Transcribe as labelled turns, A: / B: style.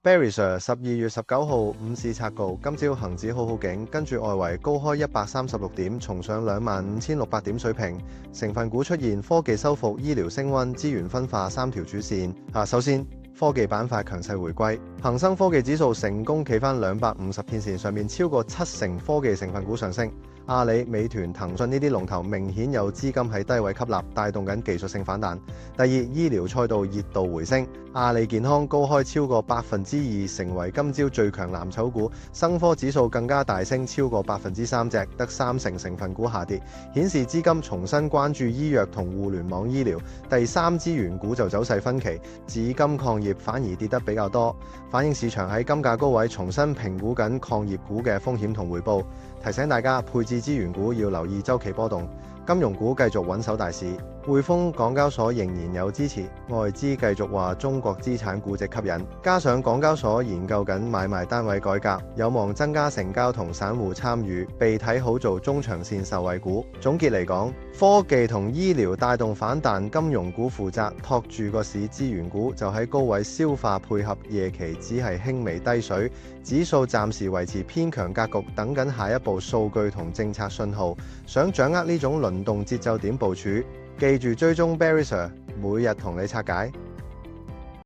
A: Barry Sir 12月19號午市拆局，今朝恒指好好景，跟住外圍高開136點，重上25,600點水平。成分股出現科技修復、醫療升溫、資源分化三條主線。首先科技板塊強勢回歸，恒生科技指數成功企返250天線上面，超過70%科技成分股上升。阿里、美團、騰訊呢啲龍頭明顯有資金喺低位吸納，帶動緊技術性反彈。第二，醫療賽道熱度回升，阿里健康高開超過2%，成為今朝最強藍籌股。生科指數更加大升超過3%，得30%成分股下跌，顯示資金重新關注醫藥同互聯網醫療。第三，資源股就走勢分歧，紫金礦業反而跌得比較多，反映市場喺金價高位重新評估緊礦業股嘅風險同回報。提醒大家配置資源股要留意週期波動，金融股繼續穩守大市。匯豐、港交所仍然有支持，外資繼續話中國資產估值吸引，加上港交所研究緊買賣單位改革，有望增加成交同散戶參與，被睇好做中長線受惠股。總結嚟講，科技同醫療帶動反彈，金融股負責托住個市，資源股就喺高位消化配合，夜期只係輕微低水，指數暫時維持偏強格局，等緊下一步數據同政策信號。想掌握呢種輪動節奏點部署，記住追蹤 Barry Sir，每日同你拆解。